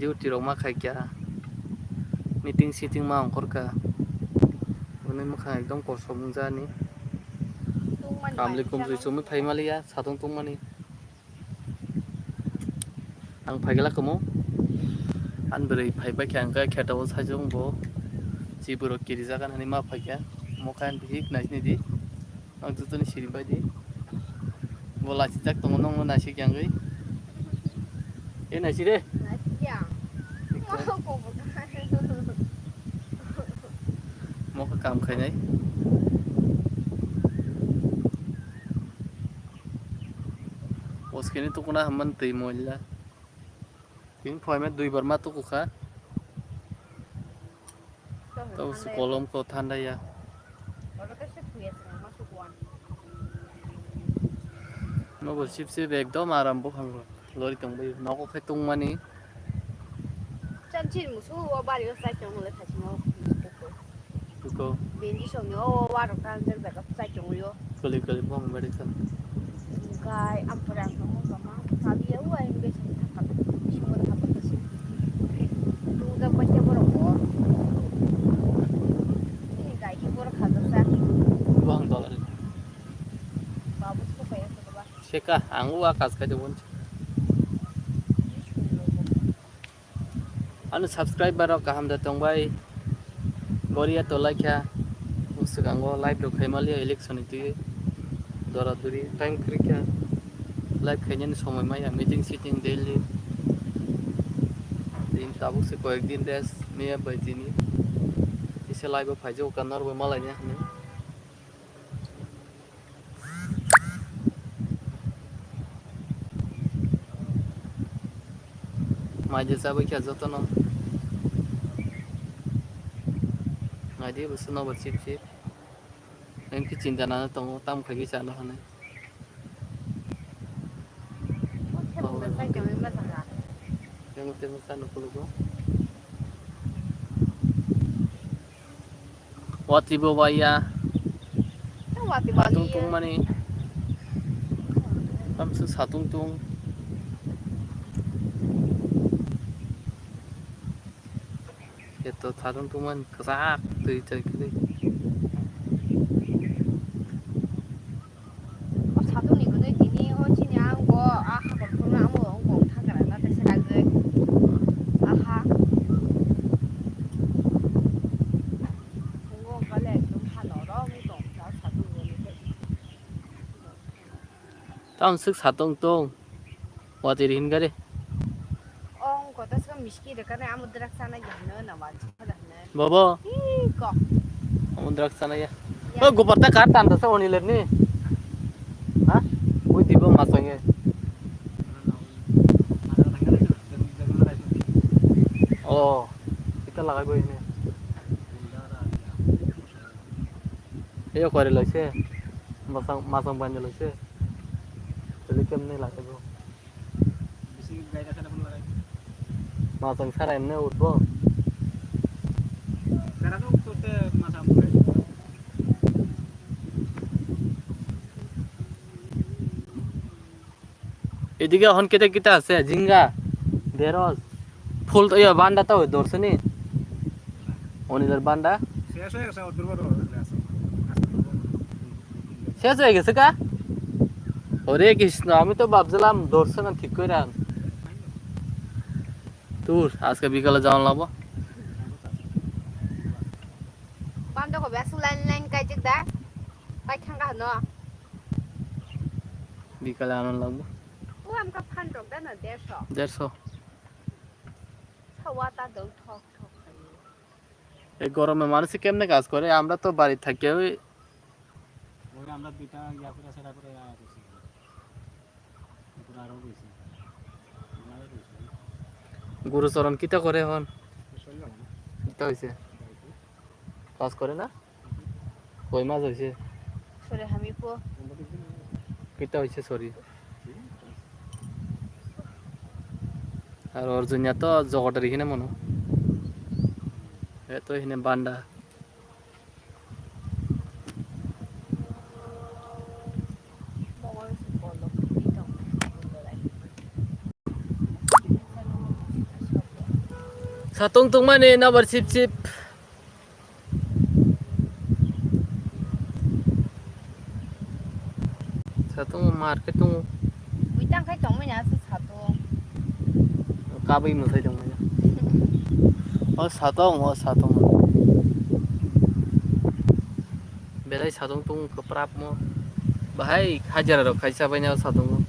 Duty রং মা খাইকা meeting sitting মা অঙ্করকা উনি মুখা একদম কসম জানি কামলি কুমলি Chumi ফাইমালিয়া সাtung tungmani ang faigala komo an beri faiba kyangka khetao sajong bo jiburo kiri jagan hani ma faikya mokan bihik naisni di ang jutuni siri baidi bola chijak tongo nong nasi kyangai e nasi re moka kam khainai oskeni tukuna hamman tei moilla tin foime dui bar ma tukukha tau kolom ko thanda ya no bol sip sip ekdom aram bo phang lori tong bai noko khai tung mani chanchi musu wa bari o sai chong le thachi mo ko bendi song yo wa ro kan jar ba sai chong yo kali kali bong bari kan kai ampara ko mo ma sabi yo wa em be chen tha ka shimo tha pa si tu ga pa che boro ko ni gai ki boro kha sa bong dollar babu ko pa ya ko ba seka angu akas ka jebon anu subscribe baro kaham da tongbai goria to like ya usugango live do khaimali election itu dora duri time krikya live khainen সময় maya meeting sitting daily din tabuk se koek din des mia baitini ise live phaijo kanor bo malai nya ne maje sabe kya jotono ngadi busuno bersip sip engki cinta na tong tam khagi chana hane sai chong ma sa ga yang temu sana pulugo wati bo baya wa ti ba satung tung mani tam su satung tung itu satung tung man kesak tui cai kiri 사도 니거는 디니 호치니 안고 아하 거꾸로 아무 엉고 타가라 나 대신 아그 아하 공공 갈래 좀 하너러 무동 자 사도 거는 tam su satung tung wati rin gare 엉고 다스가 미시키 데카네 아무 드락사나 야너 나와 하다네 bobo 이거 amundrak sana ya oh goparta kar tanda sa oniler ni ha oi dibo masange oh kita lagai boy ni eyo kore loise masang banjo loise tuli kemne lagai bo bisi gaida sana pun lagai masang sara emne utbo sara to tote masang pore এদিকে হন কেতে কেতে আছে ঝিঙ্গা ঢেঁড়স ফুল তো বান্ডা তো ধরছে নি অনিলের বান্ডা শেষ হয়ে গেছে শেষ হয়ে গেছে কা ওরে কৃষ্ণ আমি তো ভাবছিলাম ধরছে না ঠিক করে তোর আজকে বিকালে যাওয়া লাগবো বান্দো কো বেসু লাইন লাইন কাইজিক দা কাই খাঙ্গা হনো বিকালে আনন্দ লাগবো ও আমকা ফান রক দা না 150 150 ছাওয়া তা দৌ ঠক ঠক এই গরমে মানুষ কেমনে কাজ করে আমরা তো বাড়ি থাকি ওই আমরা দুইটা ইয়া করে সেটা করে আইছি পুরো আরো বেশি গুরুচরণ কিটা করে হন কিটা হইছে কাজ করে না কই মাছ হইছে সরে আমি পো কিটা হইছে সরি আর অর্জুনিয়া তো জগটের এখানে মনো এ তো এখানে বান্ডা Satong tong mane na bar sip sip. Satong market tong Uitang kai tong manya sa sato. kabai mo sai tong mane. Oh satong. Belai satong tong keprap mo. Bahai hajar ro kaisa banya satong.